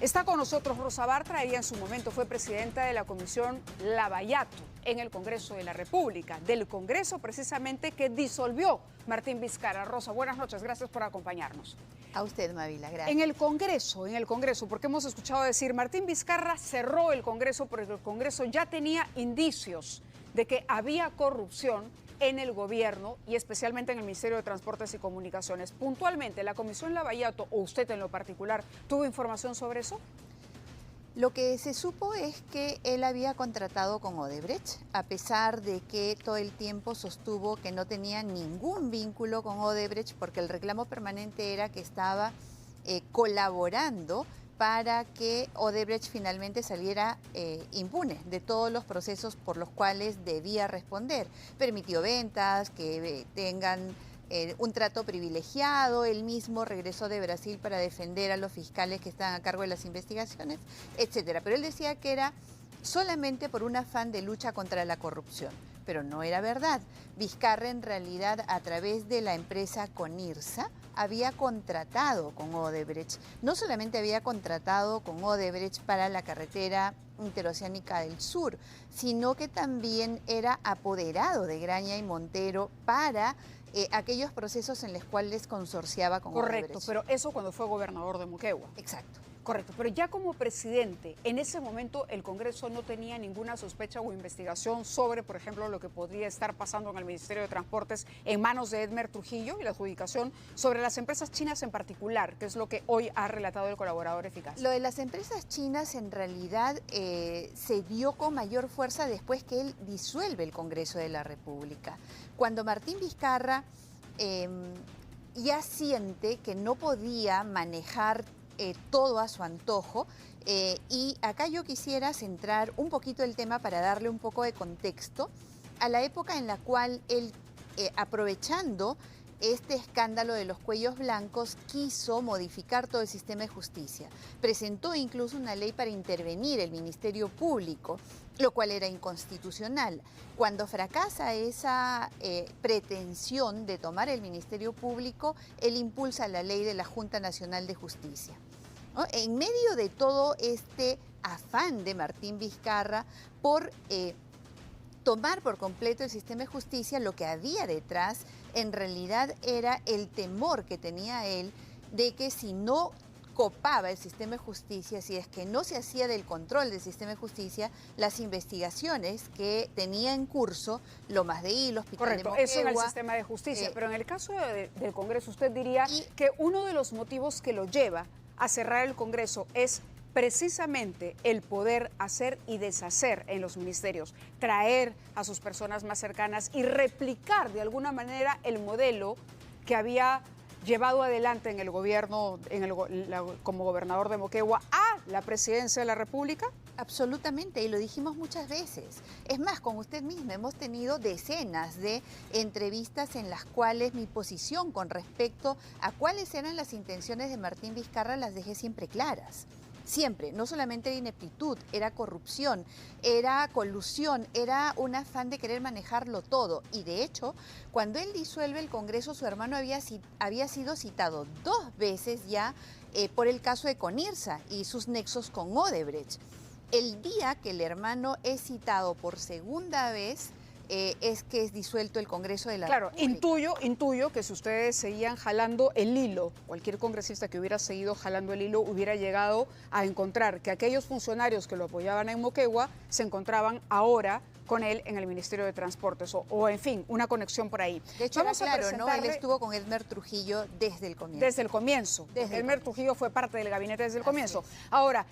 Está con nosotros Rosa Bartra, ella en su momento fue presidenta de la Comisión Lavallato en el Congreso de la República, del Congreso precisamente que disolvió Martín Vizcarra. Rosa, buenas noches, gracias por acompañarnos. A usted, Mavila, gracias. En el Congreso, porque hemos escuchado decir, Martín Vizcarra cerró el Congreso porque el Congreso ya tenía indicios de que había corrupción en el gobierno y especialmente en el Ministerio de Transportes y Comunicaciones. Puntualmente, ¿la Comisión Lavallato o usted en lo particular tuvo información sobre eso? Lo que se supo es que él había contratado con Odebrecht, a pesar de que todo el tiempo sostuvo que no tenía ningún vínculo con Odebrecht, porque el reclamo permanente era que estaba colaborando para que Odebrecht finalmente saliera impune de todos los procesos por los cuales debía responder. Permitió ventas, que tengan un trato privilegiado, él mismo regresó de Brasil para defender a los fiscales que estaban a cargo de las investigaciones, etcétera. Pero él decía que era solamente por un afán de lucha contra la corrupción. Pero no era verdad. Vizcarra en realidad a través de la empresa Conirsa había contratado con Odebrecht. No solamente había contratado con Odebrecht para la carretera interoceánica del sur, sino que también era apoderado de Graña y Montero para aquellos procesos en los cuales consorciaba con Odebrecht. Correcto, pero eso cuando fue gobernador de Moquegua. Exacto. Correcto, pero ya como presidente, en ese momento el Congreso no tenía ninguna sospecha o investigación sobre, por ejemplo, lo que podría estar pasando en el Ministerio de Transportes en manos de Edmer Trujillo y la adjudicación sobre las empresas chinas en particular, que es lo que hoy ha relatado el colaborador eficaz. Lo de las empresas chinas en realidad se dio con mayor fuerza después que él disuelve el Congreso de la República. Cuando Martín Vizcarra ya siente que no podía manejar todo a su antojo, y acá yo quisiera centrar un poquito el tema para darle un poco de contexto a la época en la cual él, aprovechando este escándalo de los cuellos blancos, quiso modificar todo el sistema de justicia. Presentó incluso una ley para intervenir el Ministerio Público, lo cual era inconstitucional. Cuando fracasa esa pretensión de tomar el Ministerio Público, él impulsa la ley de la Junta Nacional de Justicia, ¿no? En medio de todo este afán de Martín Vizcarra por tomar por completo el sistema de justicia, lo que había detrás en realidad era el temor que tenía él de que si no copaba el sistema de justicia, si es que no se hacía del control del sistema de justicia, las investigaciones que tenía en curso, Lomas de Hilo, Hospital de Moquegua. Correcto, eso en el sistema de justicia, pero en el caso del Congreso, usted diría que uno de los motivos que lo lleva a cerrar el Congreso es precisamente el poder hacer y deshacer en los ministerios, traer a sus personas más cercanas y replicar de alguna manera el modelo que había llevado adelante en el gobierno, como gobernador de Moquegua, a la presidencia de la República. Absolutamente, y lo dijimos muchas veces. Es más, con usted misma hemos tenido decenas de entrevistas en las cuales mi posición con respecto a cuáles eran las intenciones de Martín Vizcarra las dejé siempre claras. Siempre, no solamente era ineptitud, era corrupción, era colusión, era un afán de querer manejarlo todo. Y de hecho, cuando él disuelve el Congreso, su hermano había sido citado 2 veces ya por el caso de Conirsa y sus nexos con Odebrecht. El día que el hermano es citado por segunda vez, es que es disuelto el Congreso de la República. Claro, intuyo que si ustedes seguían jalando el hilo, cualquier congresista que hubiera seguido jalando el hilo hubiera llegado a encontrar que aquellos funcionarios que lo apoyaban en Moquegua se encontraban ahora con él en el Ministerio de Transportes o en fin, una conexión por ahí. De hecho, claro, ¿no? Él estuvo con Edmer Trujillo desde el comienzo. Desde el comienzo. Edmer Trujillo fue parte del gabinete desde el comienzo. Ahora,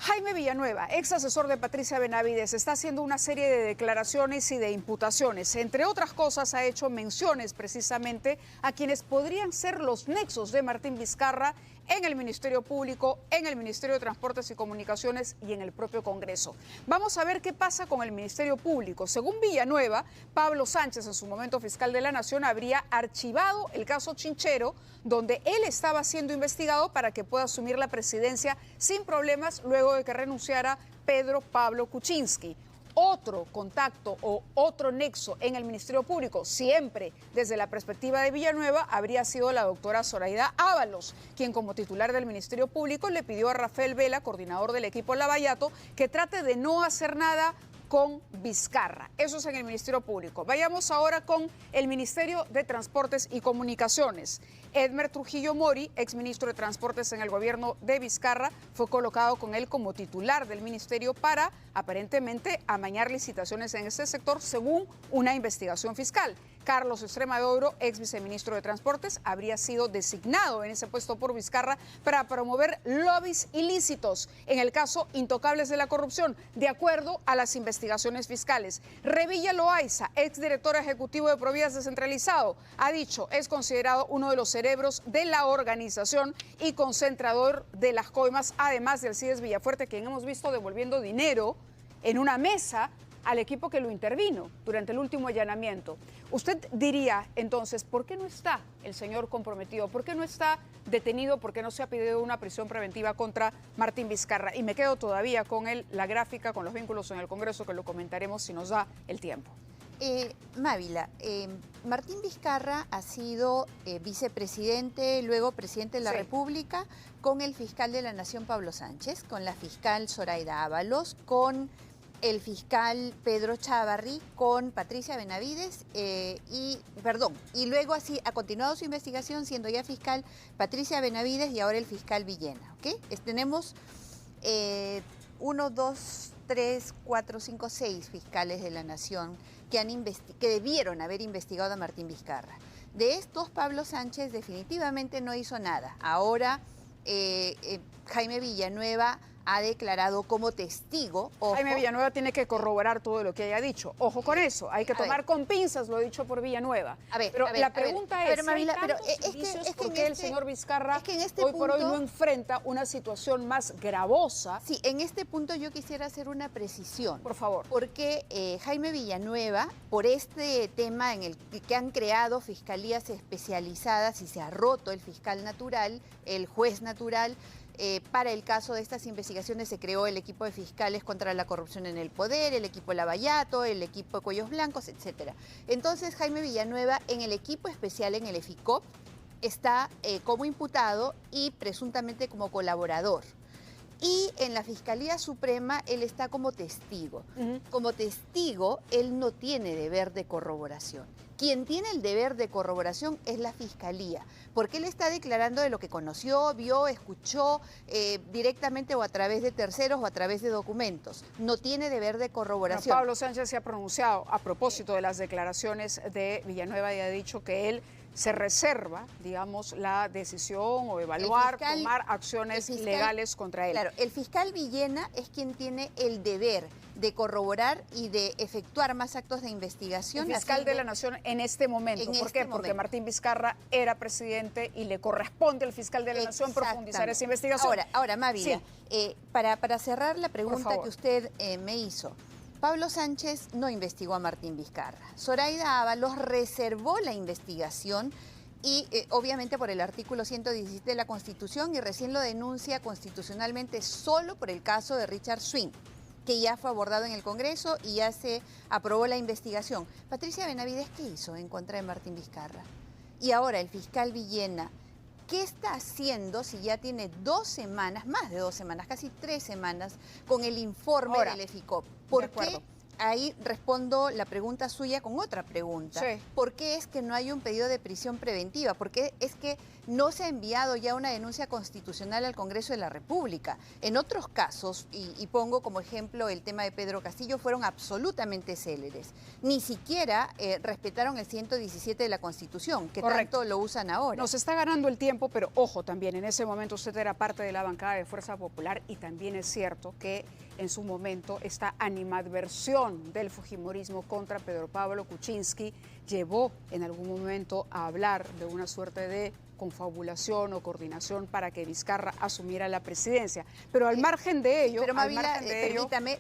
Jaime Villanueva, ex asesor de Patricia Benavides, está haciendo una serie de declaraciones y de imputaciones. Entre otras cosas, ha hecho menciones precisamente a quienes podrían ser los nexos de Martín Vizcarra en el Ministerio Público, en el Ministerio de Transportes y Comunicaciones y en el propio Congreso. Vamos a ver qué pasa con el Ministerio Público. Según Villanueva, Pablo Sánchez, en su momento fiscal de la Nación, habría archivado el caso Chinchero, donde él estaba siendo investigado para que pueda asumir la presidencia sin problemas luego de que renunciara Pedro Pablo Kuczynski. otro contacto o otro nexo en el Ministerio Público, siempre desde la perspectiva de Villanueva, habría sido la doctora Zoraida Ábalos, quien como titular del Ministerio Público le pidió a Rafael Vela, coordinador del equipo Lavallato, que trate de no hacer nada con Vizcarra. Eso es en el Ministerio Público. Vayamos ahora con el Ministerio de Transportes y Comunicaciones. Edmer Trujillo Mori, exministro de Transportes en el gobierno de Vizcarra, fue colocado con él como titular del ministerio para, aparentemente, amañar licitaciones en este sector según una investigación fiscal. Carlos Extremaduro, ex viceministro de Transportes, habría sido designado en ese puesto por Vizcarra para promover lobbies ilícitos en el caso Intocables de la Corrupción, de acuerdo a las investigaciones fiscales. Revilla Loaiza, ex director ejecutivo de Provías Descentralizado, ha dicho, es considerado uno de los cerebros de la organización y concentrador de las coimas, además del CIDES Villafuerte, quien hemos visto devolviendo dinero en una mesa al equipo que lo intervino durante el último allanamiento. Usted diría, entonces, ¿por qué no está el señor comprometido? ¿Por qué no está detenido? ¿Por qué no se ha pedido una prisión preventiva contra Martín Vizcarra? Y me quedo todavía con la gráfica, con los vínculos en el Congreso, que lo comentaremos si nos da el tiempo. Mávila, Martín Vizcarra ha sido vicepresidente, luego presidente de la República, con el fiscal de la Nación, Pablo Sánchez, con la fiscal Zoraida Ábalos, con el fiscal Pedro Chávarri, con Patricia Benavides y luego así ha continuado su investigación siendo ya fiscal Patricia Benavides y ahora el fiscal Villena. ¿Okay? Tenemos 1, 2, 3, 4, 5, 6 fiscales de la Nación que debieron haber investigado a Martín Vizcarra. De estos, Pablo Sánchez definitivamente no hizo nada. Ahora Jaime Villanueva ha declarado como testigo. Ojo, Jaime Villanueva tiene que corroborar todo lo que haya dicho. Ojo con eso, hay que tomar con pinzas lo dicho por Villanueva. Pero la pregunta es, ¿por qué el señor Vizcarra hoy por hoy no enfrenta una situación más gravosa? Sí, en este punto yo quisiera hacer una precisión. Por favor. Porque Jaime Villanueva, por este tema en el que han creado fiscalías especializadas y se ha roto el fiscal natural, el juez natural, para el caso de estas investigaciones se creó el equipo de fiscales contra la corrupción en el poder, el equipo Lavallato, el equipo de Cuellos Blancos, etc. Entonces Jaime Villanueva en el equipo especial, en el EFICOP, está como imputado y presuntamente como colaborador. Y en la Fiscalía Suprema él está como testigo. Como testigo, él no tiene deber de corroboración. Quien tiene el deber de corroboración es la Fiscalía, porque él está declarando de lo que conoció, vio, escuchó directamente o a través de terceros o a través de documentos. No tiene deber de corroboración. Pero Pablo Sánchez se ha pronunciado a propósito de las declaraciones de Villanueva y ha dicho que él se reserva, digamos, la decisión o evaluar, tomar acciones legales contra él. Claro, el fiscal Villena es quien tiene el deber de corroborar y de efectuar más actos de investigación. El fiscal de la Nación en este momento. ¿Por qué? Porque Martín Vizcarra era presidente y le corresponde al fiscal de la Nación profundizar esa investigación. Ahora Mávila, para cerrar la pregunta que usted me hizo, Pablo Sánchez no investigó a Martín Vizcarra. Zoraida Ábalos reservó la investigación y obviamente por el artículo 117 de la Constitución y recién lo denuncia constitucionalmente solo por el caso de Richard Swing, que ya fue abordado en el Congreso y ya se aprobó la investigación. Patricia Benavides, ¿qué hizo en contra de Martín Vizcarra? Y ahora el fiscal Villena, ¿qué está haciendo si ya tiene 2 semanas, más de 2 semanas, casi 3 semanas, con el informe del EFICOP? ¿Por qué? Ahí respondo la pregunta suya con otra pregunta. Sí. ¿Por qué es que no hay un pedido de prisión preventiva? ¿Por qué es que no se ha enviado ya una denuncia constitucional al Congreso de la República? En otros casos, y pongo como ejemplo el tema de Pedro Castillo, fueron absolutamente céleres. Ni siquiera respetaron el 117 de la Constitución, que tanto lo usan ahora. Nos está ganando el tiempo, pero ojo también, en ese momento usted era parte de la bancada de Fuerza Popular y también es cierto que en su momento esta animadversión del fujimorismo contra Pedro Pablo Kuczynski llevó en algún momento a hablar de una suerte de confabulación o coordinación para que Vizcarra asumiera la presidencia. Pero al margen de ello... Pero Mávila, permítame,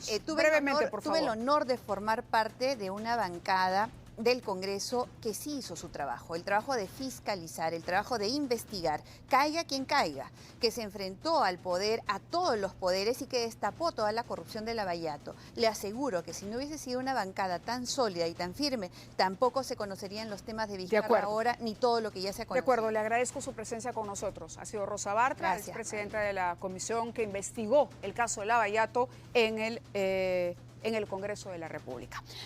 sí, tuve el honor de formar parte de una bancada del Congreso que sí hizo su trabajo, el trabajo de fiscalizar, el trabajo de investigar, caiga quien caiga, que se enfrentó al poder, a todos los poderes y que destapó toda la corrupción de Lavallato. Le aseguro que si no hubiese sido una bancada tan sólida y tan firme, tampoco se conocerían los temas de Vizcarra ahora, ni todo lo que ya se ha conocido. De acuerdo, le agradezco su presencia con nosotros. Ha sido Rosa Bartra, es presidenta de la comisión que investigó el caso de Lavallato en el Congreso de la República.